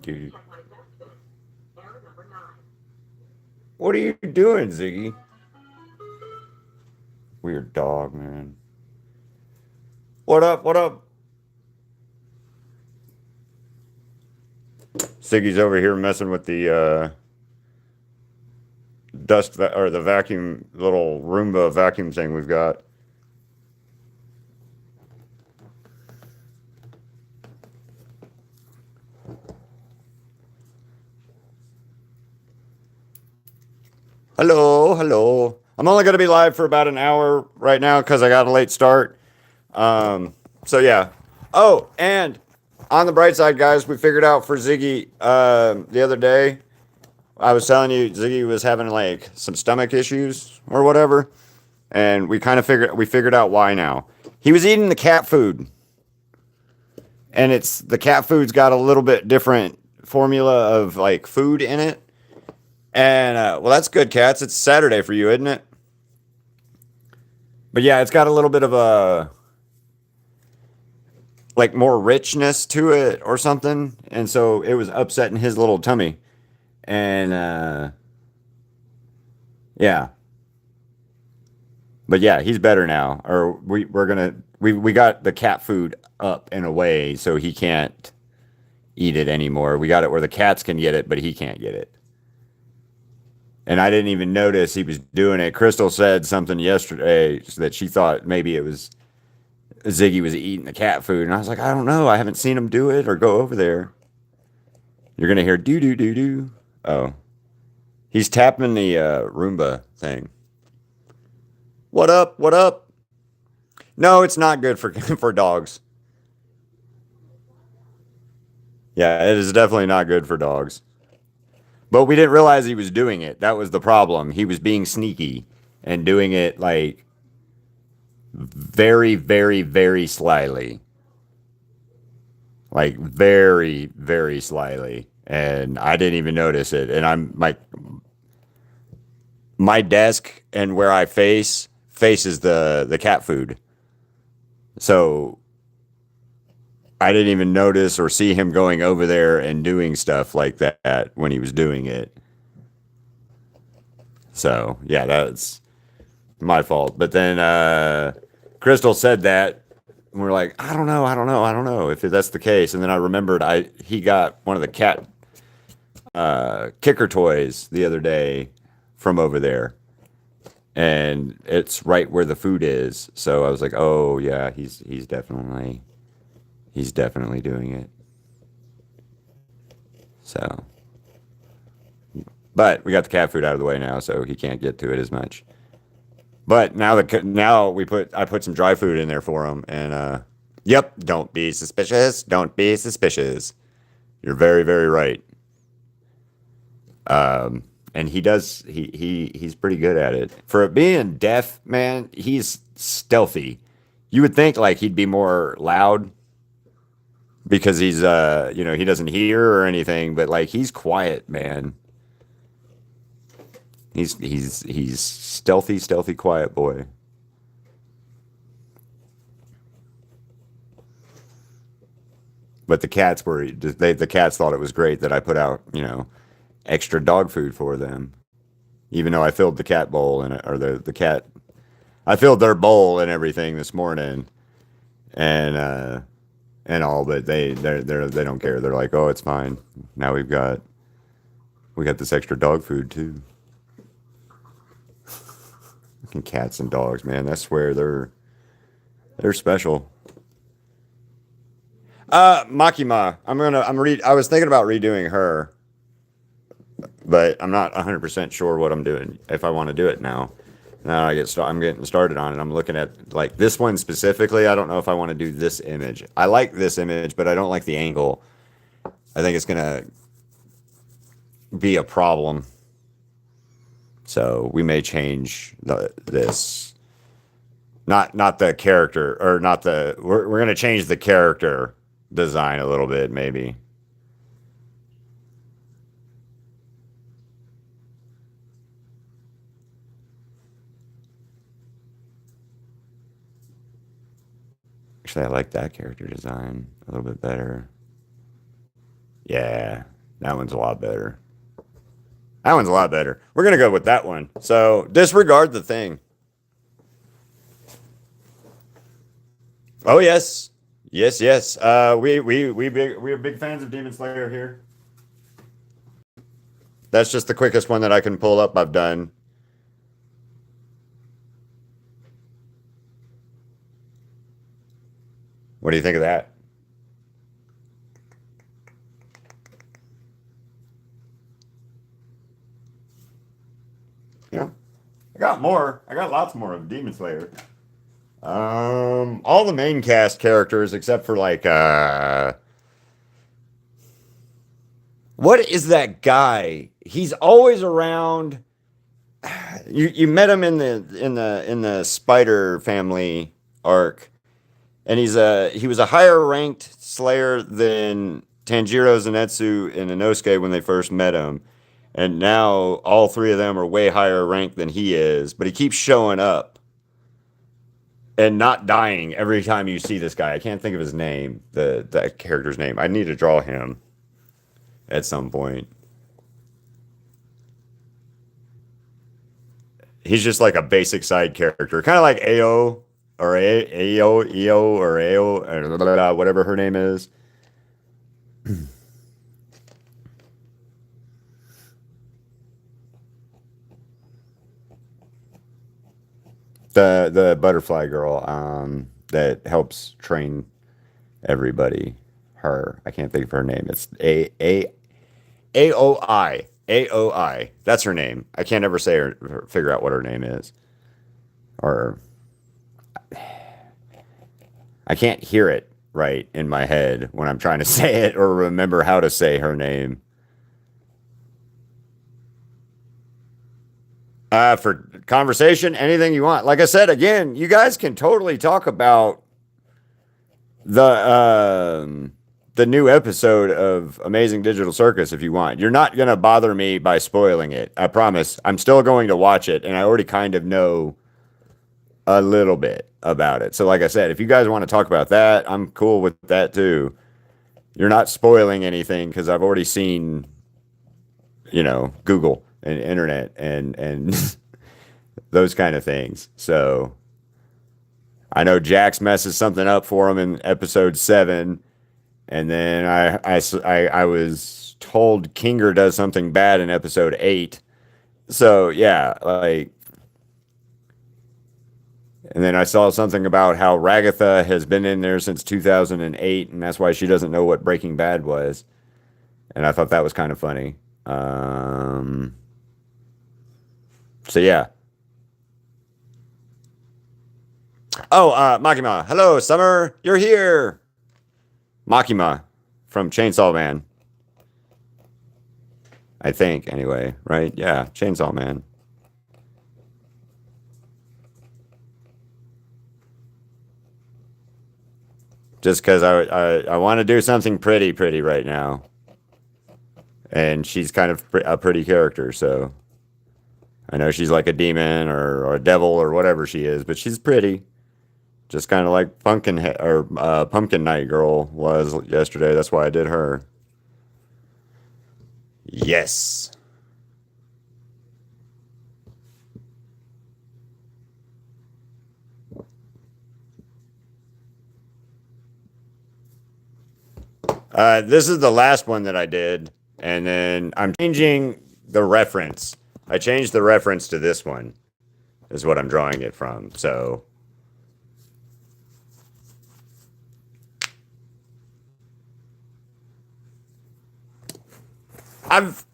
Dude. What are you doing, Ziggy? Weird dog, man. What up? What up? Ziggy's over here messing with the or the vacuum, little Roomba vacuum thing we've got. Hello, hello. I'm only going to be live for about an hour right now because I got a late start. So yeah. Oh, and on the bright side, guys, we figured out for Ziggy the other day. I was telling you Ziggy was having like some stomach issues or whatever, and we figured out why now. He was eating the cat food, and it's the cat food's got a little bit different formula of like food in it. And well, that's good, cats. It's Saturday for you, isn't it? But yeah, it's got a little bit of a like more richness to it or something, and so it was upsetting his little tummy. And yeah, but yeah, he's better now. Or we got the cat food up in a way so he can't eat it anymore. We got it where the cats can get it, but he can't get it. And I didn't even notice he was doing it. Crystal said something yesterday that she thought maybe it was Ziggy was eating the cat food, and I was like, I don't know. I haven't seen him do it or go over there. You're gonna hear doo doo doo doo. Oh, he's tapping the Roomba thing. What up? What up? No, it's not good for for dogs. Yeah, it is definitely not good for dogs. But we didn't realize he was doing it. That was the problem. He was being sneaky and doing it like very, very, very slyly. Like very, very slyly. And I didn't even notice it. And I'm like my desk and where I faces the cat food. So I didn't even notice or see him going over there and doing stuff like that when he was doing it. So yeah, that's my fault. But then Crystal said that, and we're like, I don't know if that's the case. And then I remembered he got one of the cat kicker toys the other day from over there, and it's right where the food is. So I was like, oh yeah, he's definitely doing it. So, but we got the cat food out of the way now, so he can't get to it as much. But now I put some dry food in there for him, and yep, don't be suspicious. Don't be suspicious. You're very very right. And he's pretty good at it. For being deaf, man, he's stealthy. You would think like he'd be more loud because he's he doesn't hear or anything, but like he's quiet, man. He's stealthy, quiet boy. But the cats thought it was great that I put out extra dog food for them, even though I filled the cat bowl and or the cat I filled their bowl and everything this morning and and all, but they don't care. They're like, oh, it's fine. Now we got this extra dog food too. Fucking cats and dogs, man. I swear they're special. Makima. I was thinking about redoing her, but I'm not 100% sure what I'm doing if I want to do it now. Now I'm getting started on it. I'm looking at like this one specifically. I don't know if I want to do this image. I like this image, but I don't like the angle. I think it's gonna be a problem. So we may change this. Not the character or not the. We're gonna change the character design a little bit, maybe. Actually, I like that character design a little bit better. Yeah, that one's a lot better. That one's a lot better. We're gonna go with that one. So disregard the thing. Oh yes, yes, yes. We're big fans of Demon Slayer here. That's just the quickest one that I can pull up. I've done. What do you think of that? Yeah, I got more. I got lots more of Demon Slayer. All the main cast characters except for like what is that guy? He's always around. You met him in the Spider Family arc, and he was a higher ranked Slayer than Tanjiro, Zenitsu, and Inosuke when they first met him, and now all three of them are way higher ranked than he is. But he keeps showing up and not dying every time you see this guy. I can't think of his name, the character's name. I need to draw him at some point. He's just like a basic side character, kind of like Ao or Ao or Ao or blah, blah, blah, whatever her name is. The butterfly girl that helps train everybody. Her, I can't think of her name. It's AOI. AOI. That's her name. I can't ever say figure out what her name is. Or I can't hear it right in my head when I'm trying to say it or remember how to say her name. For conversation, anything you want. Like I said, again, you guys can totally talk about the new episode of Amazing Digital Circus if you want. You're not gonna bother me by spoiling it. I promise. I'm still going to watch it, and I already kind of know a little bit about it. So, like I said, if you guys want to talk about that, I'm cool with that too. You're not spoiling anything because I've already seen, Google and internet and those kind of things. So I know Jax messes something up for him in episode 7, and then I was told Kinger does something bad in episode 8. So yeah, like, and then I saw something about how Ragatha has been in there since 2008, and that's why she doesn't know what Breaking Bad was. And I thought that was kind of funny. So yeah. Oh, Makima. Hello, Summer. You're here. Makima from Chainsaw Man. I think, anyway, right? Yeah, Chainsaw Man. Just because I want to do something pretty right now. And she's kind of a pretty character, so I know she's like a demon or a devil or whatever she is, but she's pretty. Just kind of like Pumpkin Night Girl was yesterday. That's why I did her. Yes. This is the last one that I did, and then I'm changing the reference. I changed the reference to this one, is what I'm drawing it from. So I've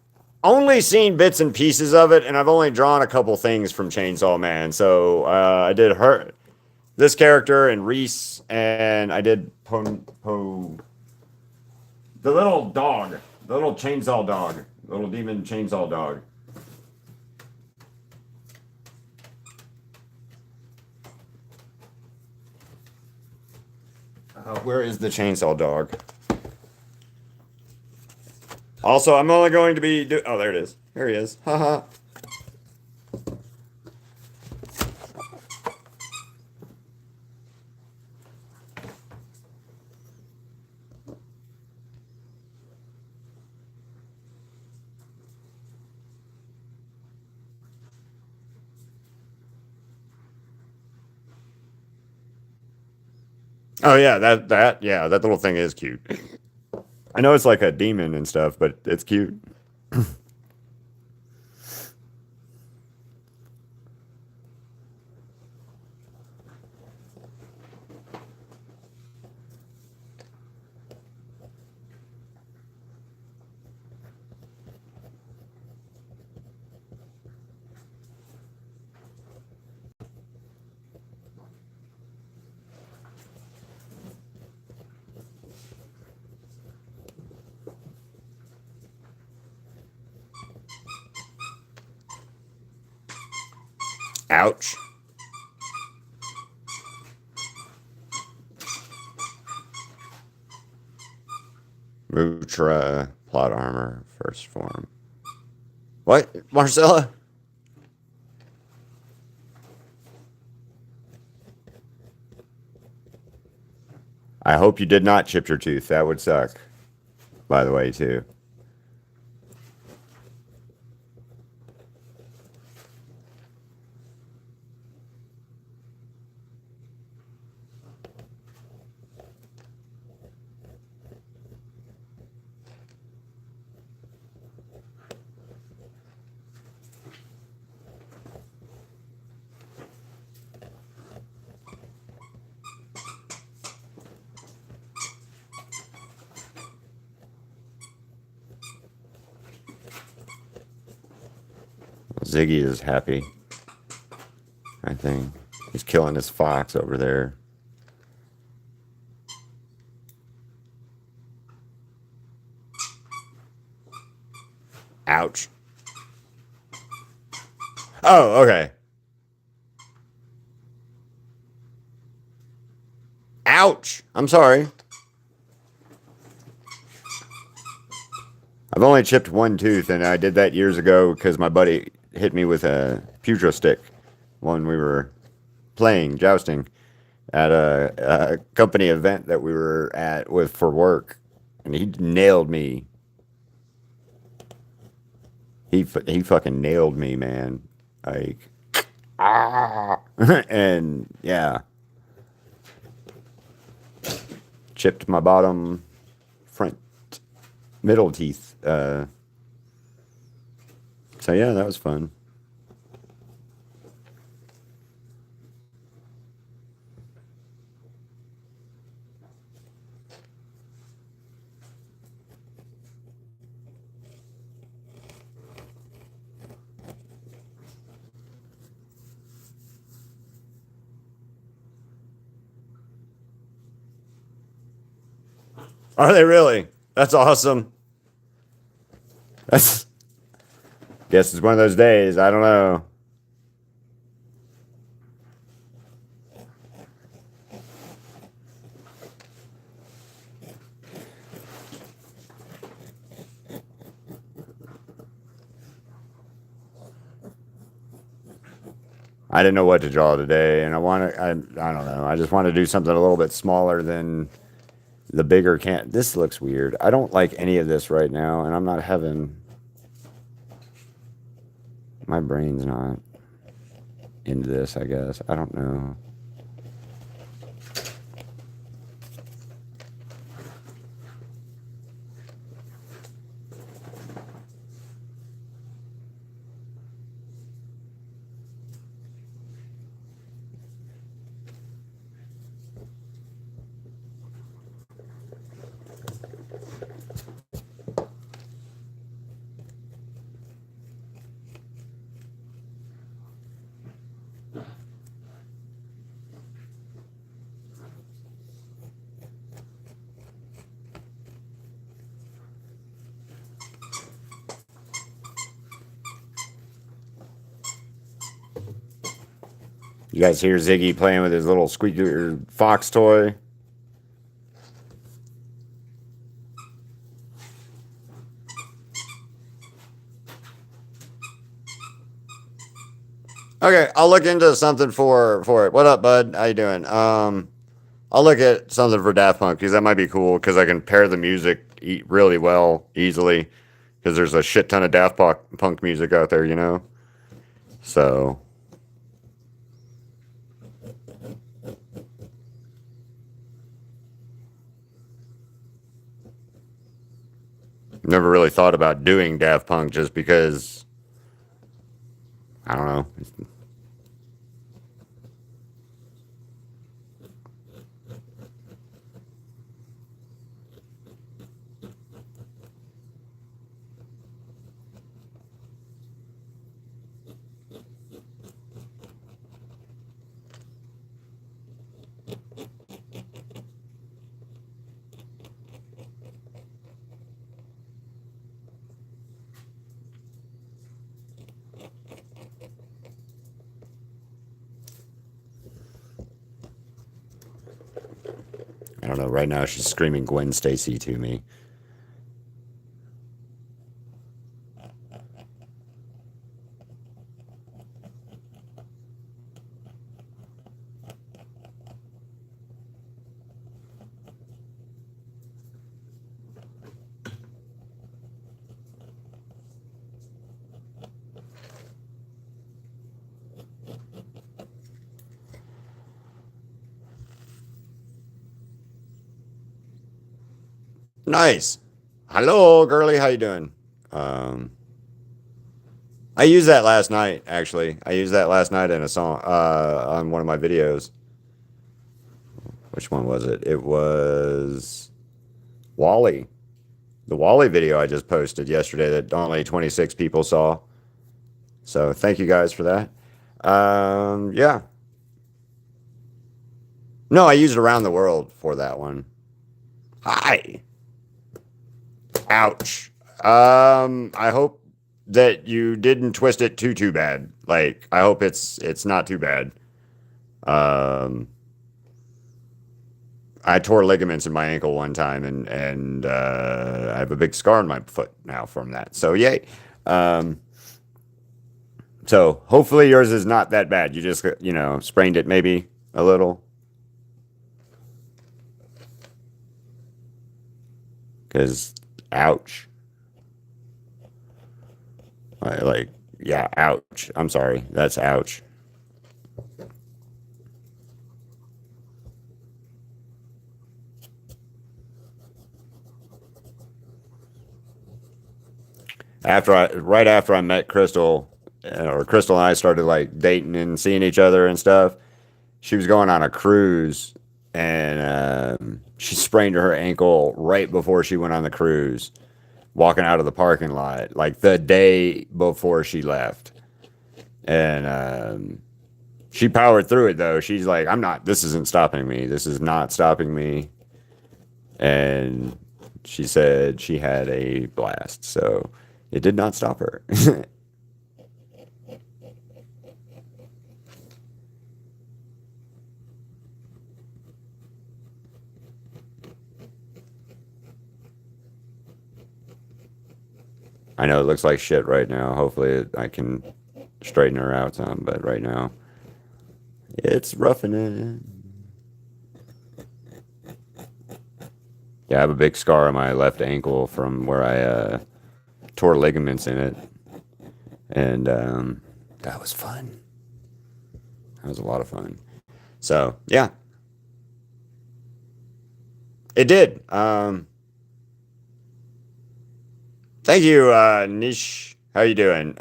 only seen bits and pieces of it, and I've only drawn a couple things from Chainsaw Man. So I did this character, and Reese, and I did the little dog, the little chainsaw dog, the little demon chainsaw dog. Where is the chainsaw dog? Also, I'm only going to be oh, there it is. Here he is. Haha. Oh yeah, that little thing is cute. I know it's like a demon and stuff, but it's cute. Ouch. Mutra plot armor first form. What, Marcella? I hope you did not chip your tooth. That would suck. By the way, too. Ziggy is happy. I think he's killing his fox over there. Ouch. Oh, okay. Ouch. I'm sorry. I've only chipped one tooth, and I did that years ago because my buddy hit me with a pugil stick when we were playing jousting at a company event that we were at with for work, and he nailed me. He fucking nailed me, man. Like ah, and yeah, chipped my bottom front middle teeth. So yeah, that was fun. Are they really? That's awesome. That's guess it's one of those days. I don't know. I didn't know what to draw today, and I don't know. I just want to do something a little bit smaller than the bigger can. This looks weird. I don't like any of this right now, and I'm not having. My brain's not into this, I guess. I don't know. You guys hear Ziggy playing with his little squeaker fox toy? Okay, I'll look into something for it. What up, bud? How you doing? I'll look at something for Daft Punk because that might be cool because I can pair the music really well easily because there's a shit ton of Daft Punk music out there, you know. So Never really thought about doing Daft Punk just because I don't know. I don't know. Right now, she's screaming Gwen Stacy to me. Nice. Hello, girly. How you doing? Um, I used that last night. Actually, I used that last night in a song on one of my videos. Which one was it? It was Wally. The Wally video I just posted yesterday that only 26 people saw. So thank you guys for that. Yeah. No, I used Around the World for that one. Hi. Ouch. I hope that you didn't twist it too bad. Like, I hope it's not too bad. Um, I tore ligaments in my ankle one time, and I have a big scar on my foot now from that. So yay. Um, so hopefully yours is not that bad. You just sprained it maybe a little. Because ouch. Like, yeah, ouch. I'm sorry. That's ouch. Right after I met Crystal, or Crystal and I started like dating and seeing each other and stuff. She was going on a cruise, and she sprained her ankle right before she went on the cruise, walking out of the parking lot, like the day before she left. And she powered through it though. She's like, I'm not. This isn't stopping me. This is not stopping me. And she said she had a blast. So it did not stop her. I know it looks like shit right now. Hopefully, I can straighten her out some, but right now, it's roughing it. Yeah, I have a big scar on my left ankle from where I tore ligaments in it, and that was fun. That was a lot of fun. So yeah, it did. Thank you, Nish. How you doing?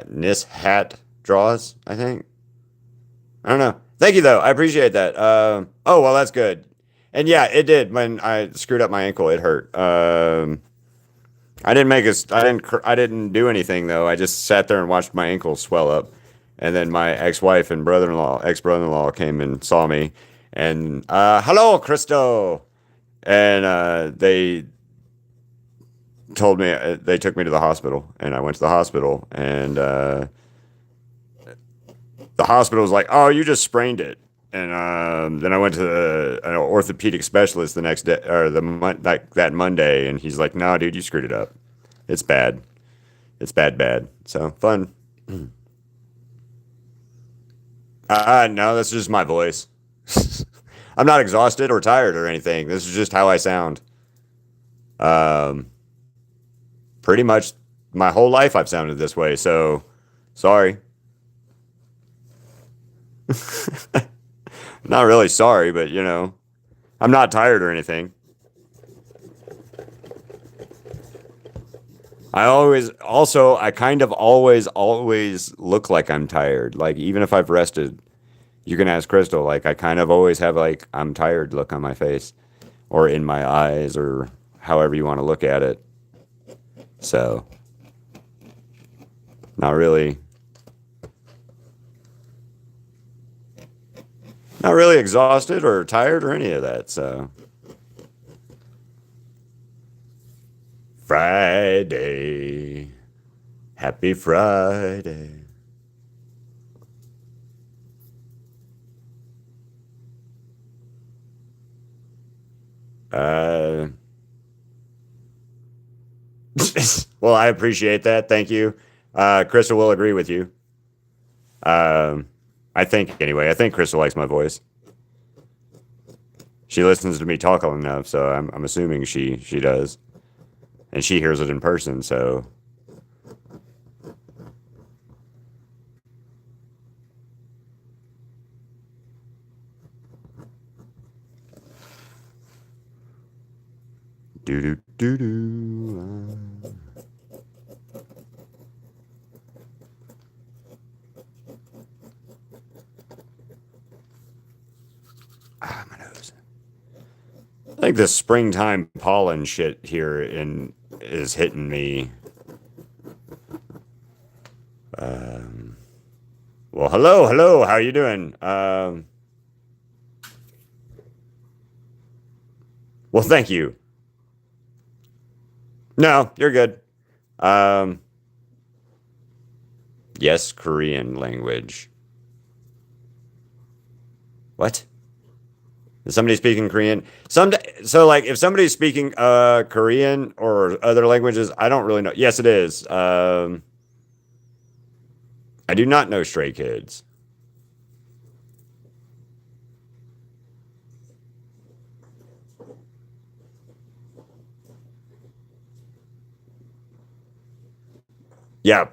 Nis Hat draws, I think. I don't know. Thank you though. I appreciate that. Oh well, that's good. And yeah, it did. When I screwed up my ankle, it hurt. I didn't make a. I didn't. I didn't do anything though. I just sat there and watched my ankle swell up. And then my ex-wife and brother-in-law, ex-brother-in-law, came and saw me. And hello, Christo. And they told me they took me to the hospital, and I went to the hospital, and the hospital was like, "Oh, you just sprained it." And then I went to an orthopedic specialist the next day, or like that Monday, and he's like, "No, dude, you screwed it up. It's bad. It's bad. So fun." No, that's just my voice. I'm not exhausted or tired or anything. This is just how I sound. Um, Pretty much my whole life I've sounded this way. So sorry. Not really sorry, but I'm not tired or anything. I kind of always look like I'm tired. Like, even if I've rested, you can ask Crystal, like, I kind of always have, like, I'm tired look on my face or in my eyes or however you want to look at it. So, not really, not really exhausted or tired or any of that. So, Friday. Happy Friday. Uh, well, I appreciate that. Thank you. Crystal will agree with you. Um, I think anyway. I think Crystal likes my voice. She listens to me talk long enough, so I'm assuming she does, and she hears it in person. So, do do do do. My nose. I think this springtime pollen shit here in is hitting me. Um, well, hello. How you doing? Well, thank you. No, you're good. Um, yes, Korean language. What? Is somebody speaking Korean? So like if somebody's speaking Korean or other languages, I don't really know. Yes, it is. I do not know Stray Kids. Yeah.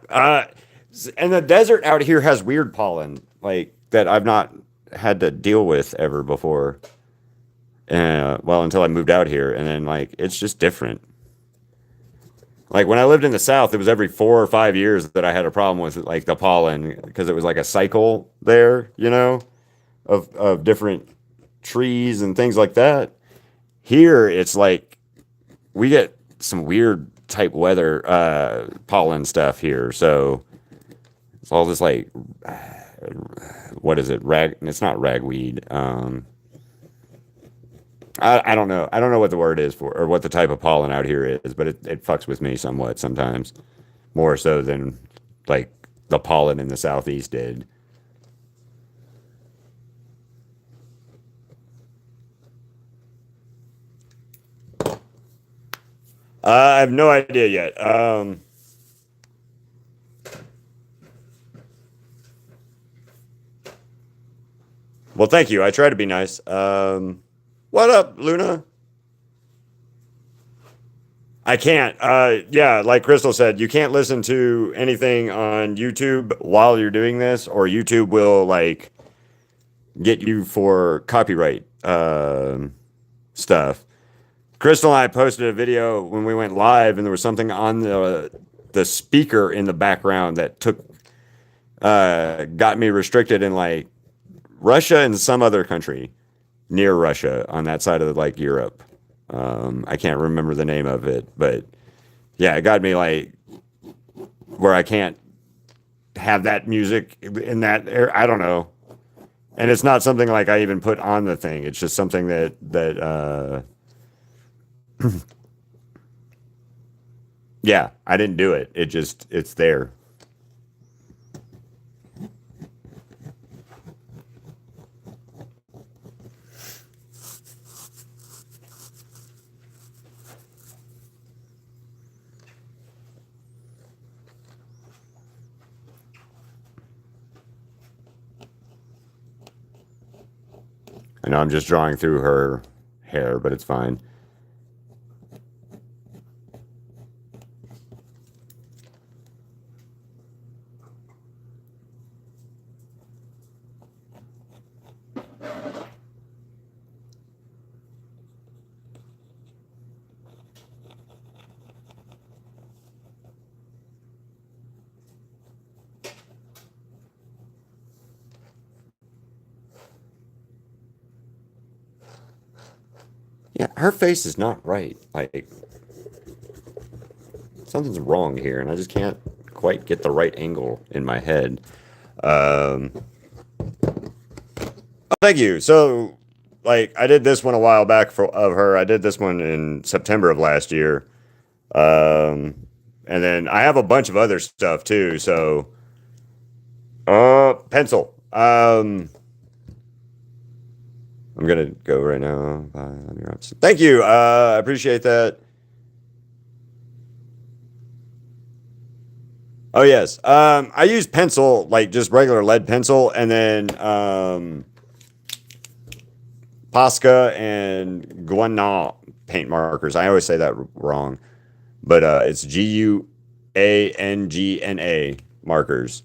And the desert out here has weird pollen, like that I've not had to deal with ever before. Well, until I moved out here, and then like it's just different. Like when I lived in the South, it was every 4 or 5 years that I had a problem with like the pollen because it was like a cycle there, of different trees and things like that. Here, it's like we get some weird type weather, pollen stuff here. So it's all this like, what is it? It's not ragweed. I don't know. I don't know what the word is for, or what the type of pollen out here is, but it fucks with me somewhat sometimes, more so than like the pollen in the southeast did. I have no idea yet. Well, thank you. I try to be nice. What up, Luna? I can't. Yeah, like Crystal said, you can't listen to anything on YouTube while you're doing this, or YouTube will like get you for copyright stuff. Crystal and I posted a video when we went live, and there was something on the speaker in the background that took got me restricted in like Russia and some other country near Russia on that side of like Europe. I can't remember the name of it, but yeah, it got me like where I can't have that music in that area. I don't know, and it's not something like I even put on the thing. It's just something that yeah, I didn't do it. It's there. I know I'm just drawing through her hair, but it's fine. Yeah, her face is not right. Like something's wrong here, and I just can't quite get the right angle in my head. Um, Thank you. So, like, I did this one a while back for of her. I did this one in September of last year. Um, and then I have a bunch of other stuff too. So, pencil. I'm gonna go right now. Thank you. I appreciate that. Oh yes. I use pencil, like just regular lead pencil, and then Posca and Guanna paint markers. I always say that wrong, but it's Guangna markers,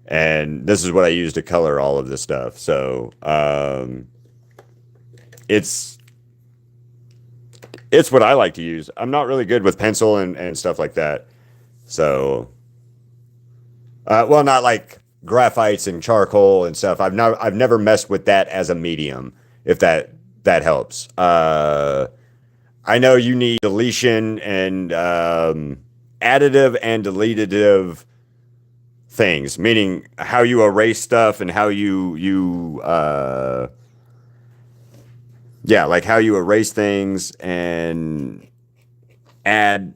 and this is what I use to color all of this stuff. So it's it's what I like to use. I'm not really good with pencil and stuff like that. So well, not like graphites and charcoal and stuff. I've never messed with that as a medium. If that helps. I know you need deletion and additive and deletive things, meaning how you erase stuff and how you yeah, like how you erase things and add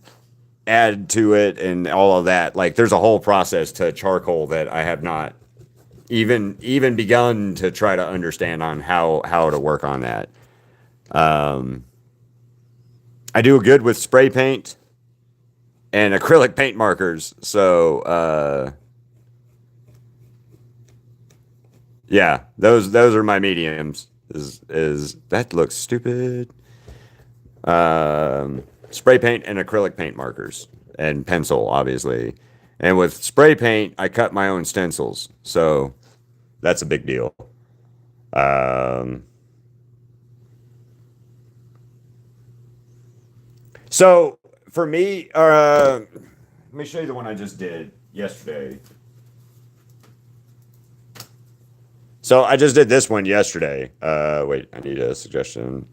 add to it and all of that. Like there's a whole process to charcoal that I have not even begun to try to understand on how to work on that. Um, I do good with spray paint and acrylic paint markers. So yeah, those are my mediums. Is that looks stupid? Spray paint and acrylic paint markers and pencil, obviously. And with spray paint, I cut my own stencils, so that's a big deal. Um, so for me, let me show you the one I just did yesterday. So I just did this one yesterday. Wait, I need a suggestion.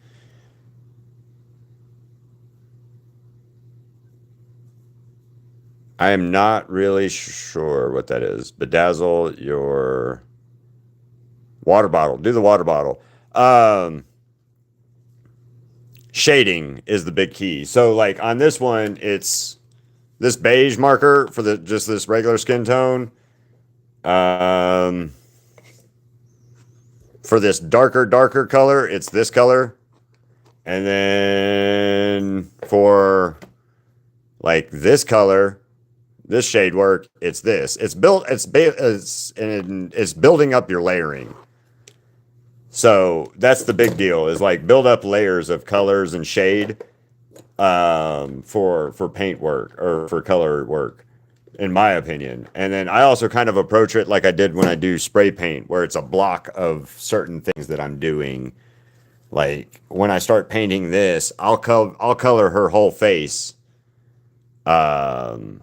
I am not really sure what that is. Bedazzle your water bottle. Do the water bottle. Shading is the big key. So like on this one, it's this beige marker for the just this regular skin tone. Um, for this darker color, it's this color. And then for like this color, this shade work, it's this. It's building up your layering. So that's the big deal is like build up layers of colors and shade for paint work or for color work, in my opinion. And then I also kind of approach it like I did when I do spray paint, where it's a block of certain things that I'm doing. Like when I start painting this, I'll color her whole face. Um,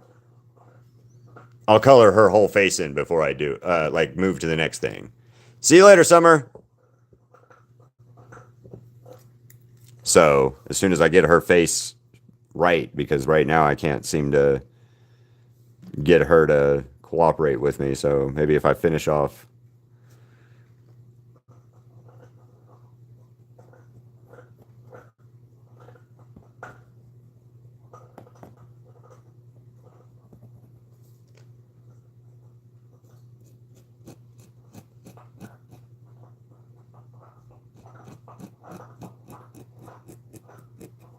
I'll color her whole face in before I do like move to the next thing. See you later, Summer. So as soon as I get her face right, because right now I can't seem to get her to cooperate with me. So maybe if I finish off.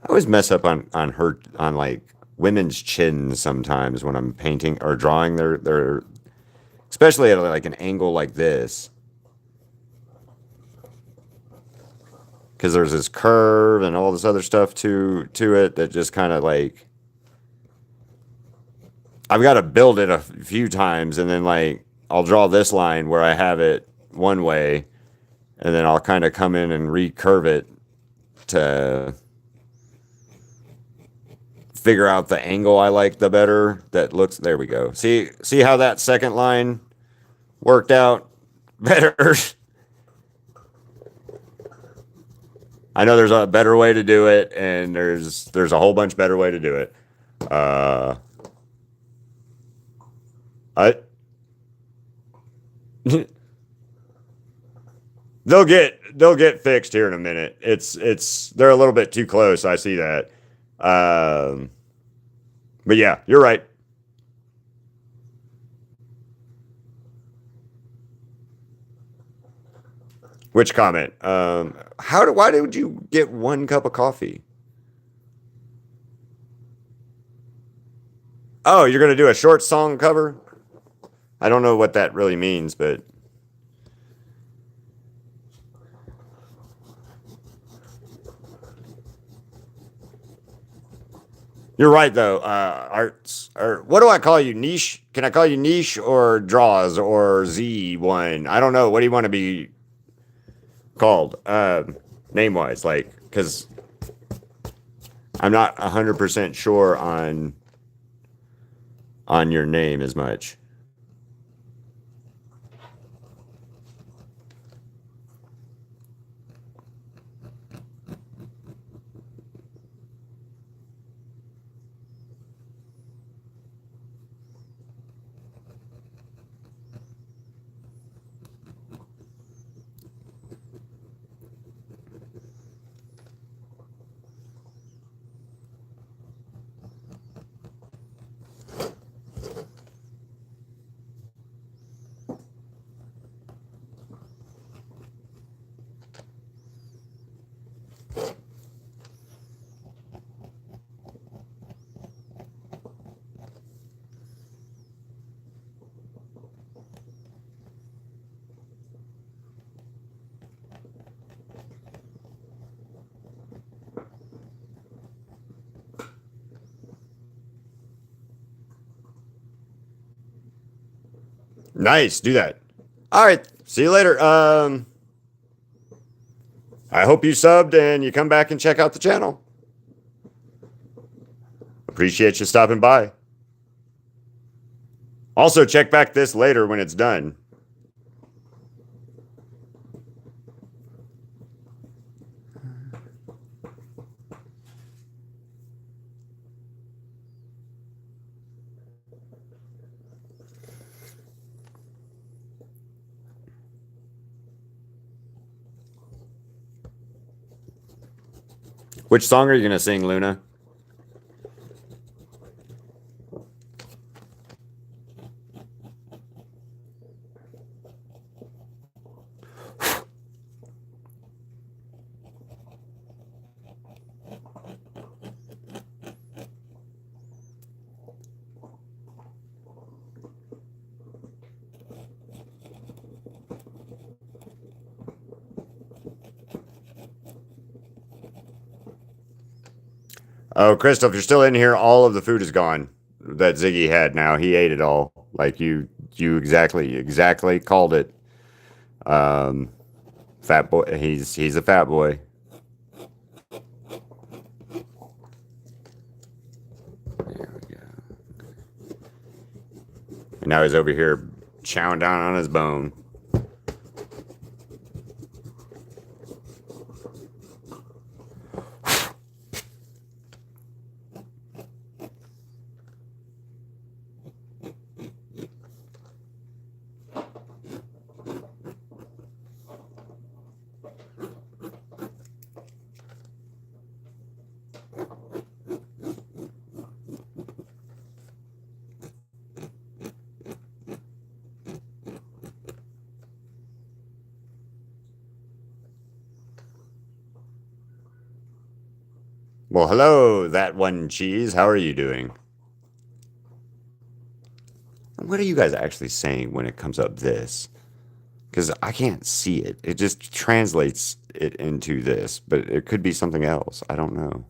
I always mess up on her on like women's chins sometimes when I'm painting or drawing their especially at like an angle like this because there's this curve and all this other stuff to it that just kind of like I've got to build it a few times and then like I'll draw this line where I have it one way and then I'll kind of come in and recurve it to figure out the angle I like the better that looks there we go. See how that second line worked out better. I know there's a better way to do it, and there's a whole bunch better way to do it. Uh, I they'll get fixed here in a minute. It's they're a little bit too close. I see that. Um, but yeah, you're right. Which comment? Why did you get one cup of coffee? Oh, you're gonna do a short song cover? I don't know what that really means, but you're right though. Arts or what do I call you? Niche? Can I call you niche or draws or Z1? I don't know. What do you want to be called? Name wise, like because I'm not 100% sure on your name as much. Nice, do that. All right, see you later. I hope you subbed and you come back and check out the channel. Appreciate you stopping by. Also, check back this later when it's done. Which song are you going to sing, Luna? Oh, Christoph, you're still in here. All of the food is gone that Ziggy had now. He ate it all. Like you exactly called it. Um, fat boy. He's a fat boy. There we go. And now he's over here chowing down on his bone. Well, hello, that one cheese. How are you doing? What are you guys actually saying when it comes up this? Because I can't see it. It just translates it into this, but it could be something else. I don't know.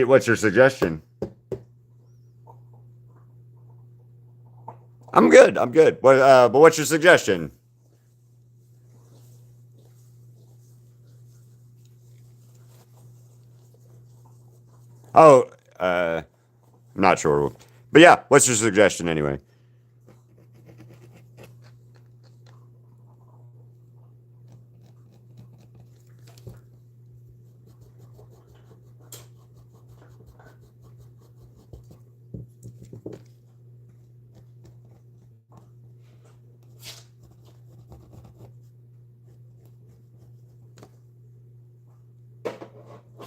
What's your suggestion? I'm good. I'm good. But what's your suggestion? Oh, I'm not sure. But yeah, what's your suggestion anyway?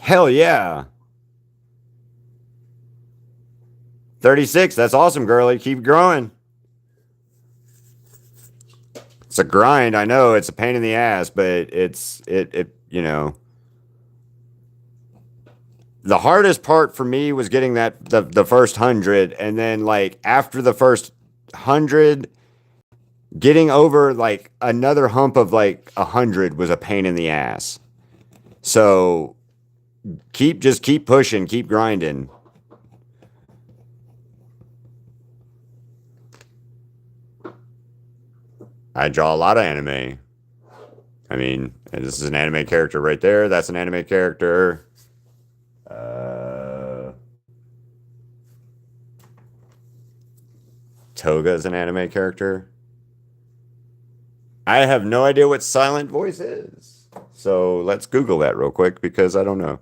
Hell yeah. 36. That's awesome, girly. Keep growing. It's a grind. I know it's a pain in the ass, but the hardest part for me was getting the first 100, and then like after the first 100, getting over like another hump of like 100 was a pain in the ass. So keep pushing, keep grinding. I draw a lot of anime. I mean, this is an anime character right there. That's an anime character. Uh, Toga is an anime character. I have no idea what silent voice is. So let's Google that real quick because I don't know.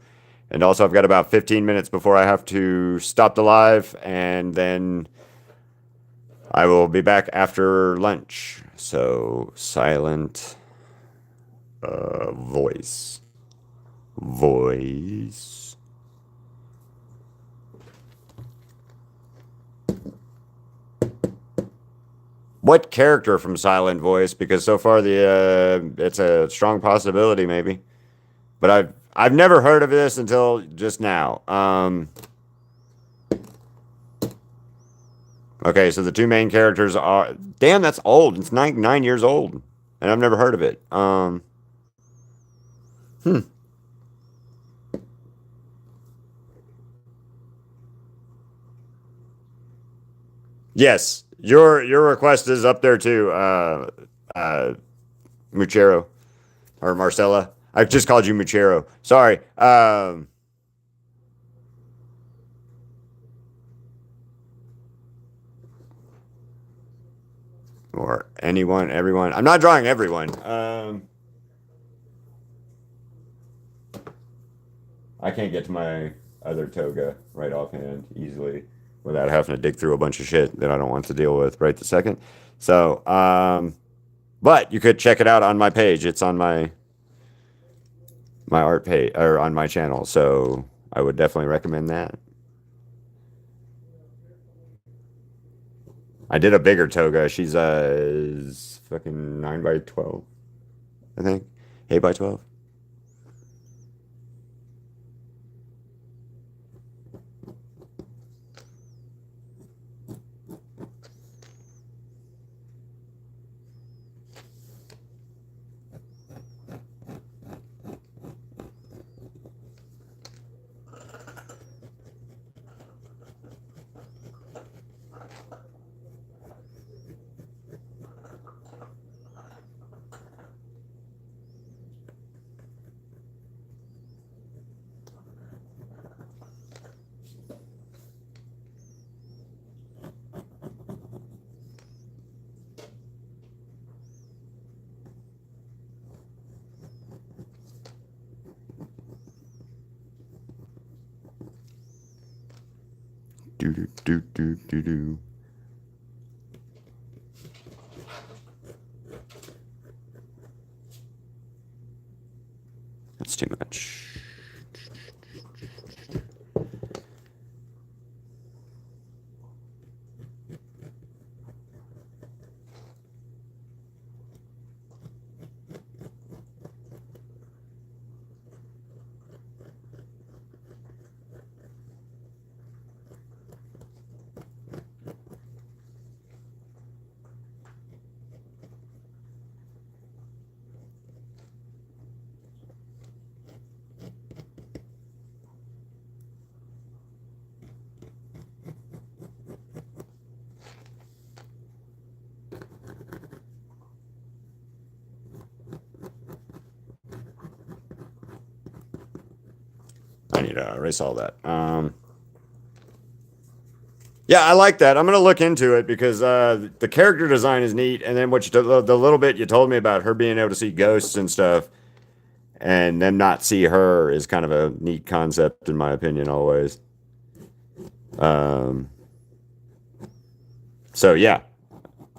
And also, I've got about 15 minutes before I have to stop the live, and then I will be back after lunch. So, silent voice. Voice. What character from Silent Voice? Because so far it's a strong possibility, maybe. But I've never heard of this until just now. Okay, so the two main characters are damn. That's old. It's 9 years old, and I've never heard of it. Hmm. Yes, your request is up there too. Muchero or Marcella. I just called you Muchero. Sorry. Or anyone, everyone. I'm not drawing everyone. I can't get to my other toga right offhand easily without having to dig through a bunch of shit that I don't want to deal with right this second. So, but you could check it out on my page. It's on my art page or on my channel. So I would definitely recommend that. I did a bigger toga. She's fucking 9 by 12, I think. 8 by 12. Do do do do do do. That's too much. I need to erase all that. Yeah, I like that. I'm gonna look into it because the character design is neat, and then the little bit you told me about her being able to see ghosts and stuff, and them not see her is kind of a neat concept in my opinion. Always. Um, so yeah,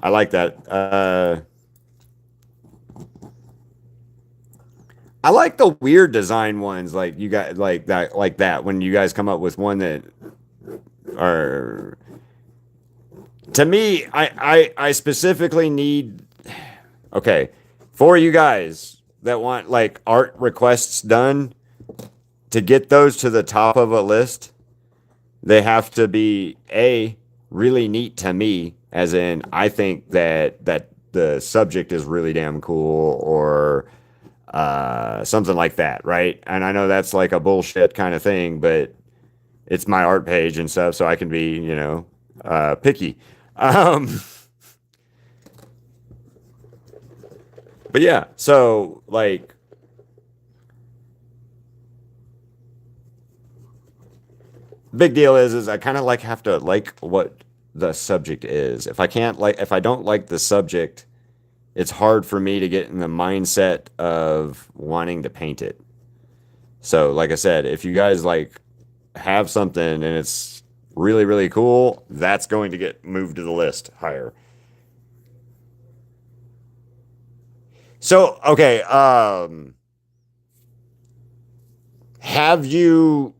I like that. I like the weird design ones, like you got like that. When you guys come up with one that are, to me, I specifically need, okay, for you guys that want like art requests done, to get those to the top of a list, they have to be a really neat to me, as in I think that the subject is really damn cool, or something like that, right? And I know that's like a bullshit kind of thing, but it's my art page and stuff, so I can be, picky. Um, but yeah, so like, big deal is I kind of like have to like what the subject is. If I don't like the subject, it's hard for me to get in the mindset of wanting to paint it. So, like I said, if you guys like have something and it's really, really cool, that's going to get moved to the list higher. So, okay, have you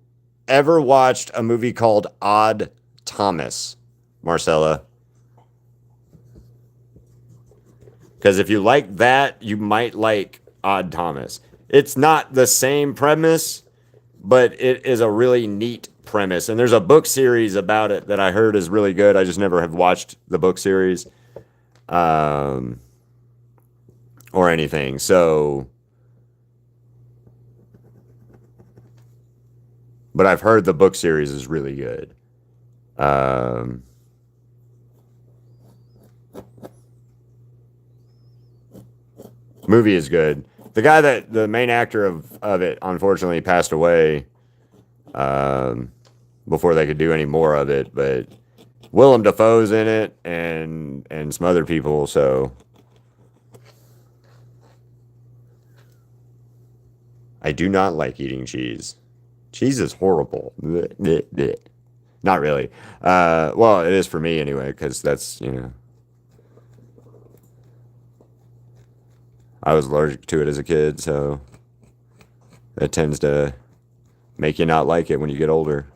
ever watched a movie called Odd Thomas, Marcella? Because if you like that, you might like Odd Thomas. It's not the same premise, but it is a really neat premise. And there's a book series about it that I heard is really good. I just never have watched the book series, um, or anything. So, but I've heard the book series is really good. Um, Movie is good. The main actor of it, unfortunately passed away, um, before they could do any more of it. But Willem Dafoe's in it, and some other people. So I do not like eating cheese. Cheese is horrible. Blech, blech, blech. Not really. Well, it is for me anyway, because I was allergic to it as a kid, so that tends to make you not like it when you get older.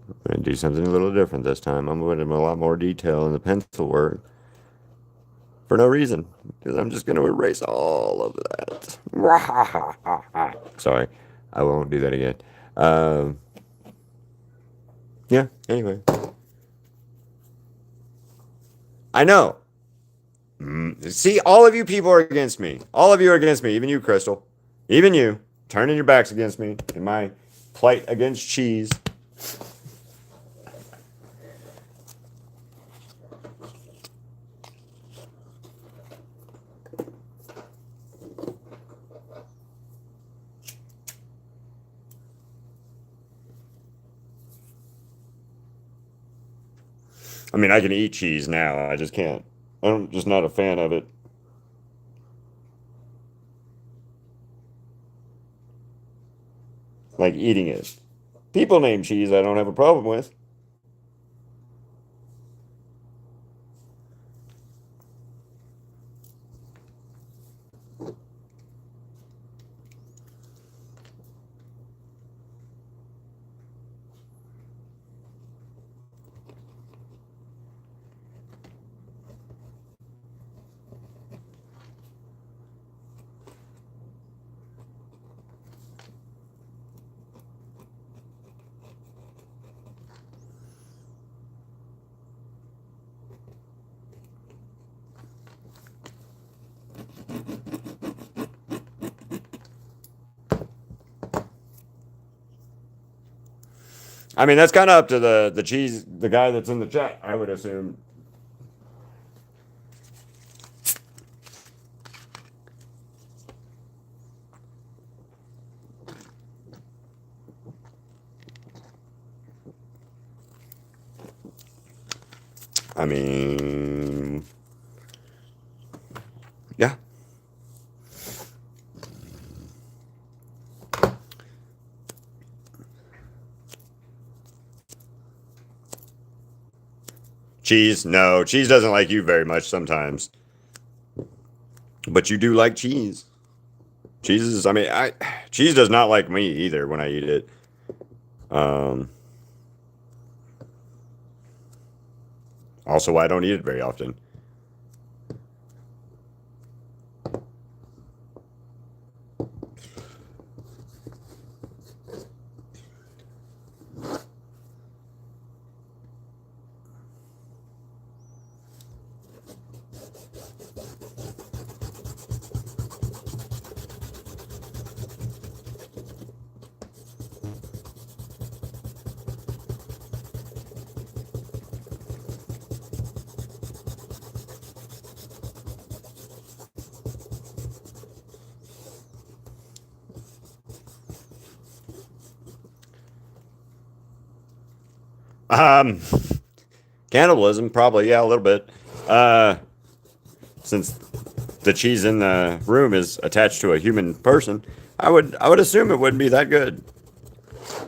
I'm going to do something a little different this time. I'm going to a lot more detail in the pencil work for no reason, because I'm just going to erase all of that. Sorry, I won't do that again. Um, yeah, anyway. I know. See, all of you people are against me. All of you are against me. Even you, Crystal. Even you. Turning your backs against me in my plight against cheese. I mean, I can eat cheese now. I just can't. I'm just not a fan of it. Like eating it. People name cheese I don't have a problem with. I mean, that's kind of up to the guy that's in the chat, I would assume. I mean, yeah. Cheese? No, cheese doesn't like you very much sometimes. But you do like cheese. Cheese is, I mean, cheese does not like me either when I eat it. Um, Also, I don't eat it very often. Um, Cannibalism, probably, yeah, a little bit. Uh, since the cheese in the room is attached to a human person, I would assume it wouldn't be that good.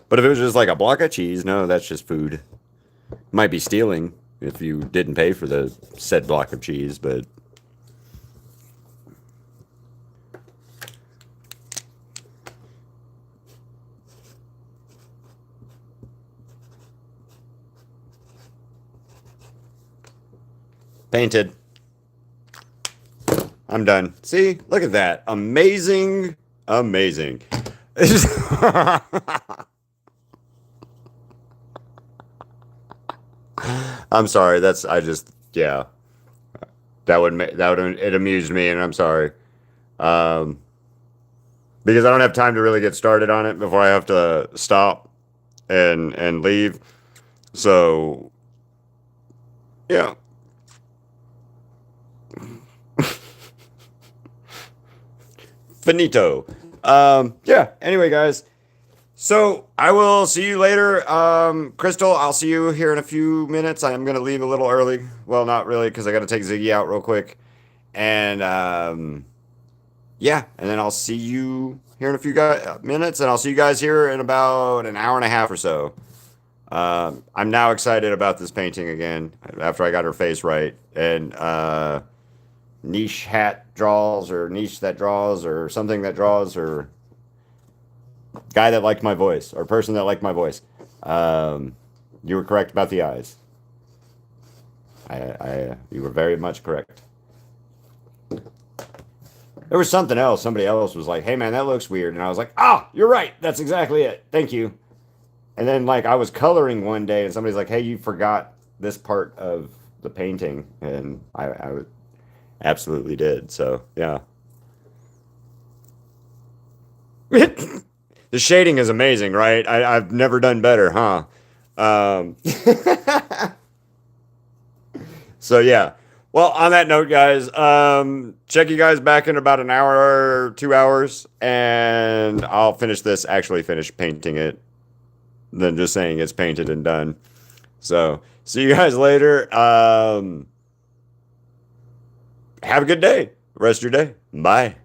But if it was just like a block of cheese, no, that's just food. Might be stealing if you didn't pay for the said block of cheese, but painted. I'm done. See, look at that. Amazing, amazing. I'm sorry. That's I just yeah. That would it amused me, and I'm sorry. Um, because I don't have time to really get started on it before I have to stop and leave. So yeah. Finito. Yeah. Anyway, guys. So I will see you later. Crystal, I'll see you here in a few minutes. I'm gonna leave a little early. Well, not really, because I gotta take Ziggy out real quick. And yeah, and then I'll see you here in a few minutes, and I'll see you guys here in about an hour and a half or so. I'm now excited about this painting again after I got her face right. And niche hat draws, or niche that draws, or something that draws, or guy that liked my voice, or person that liked my voice. You were correct about the eyes. You were very much correct. There was something else. Somebody else was like, "Hey, man, that looks weird," and I was like, "Ah, you're right. That's exactly it. Thank you." And then, like, I was coloring one day, and somebody's like, "Hey, you forgot this part of the painting," and I absolutely did. So yeah. The shading is amazing, right? I've never done better, huh? Um, so yeah. Well, on that note, guys, check you guys back in about an hour or 2 hours, and I'll finish this. Actually, finish painting it, than just saying it's painted and done. So see you guys later. Have a good day. Rest of your day. Bye.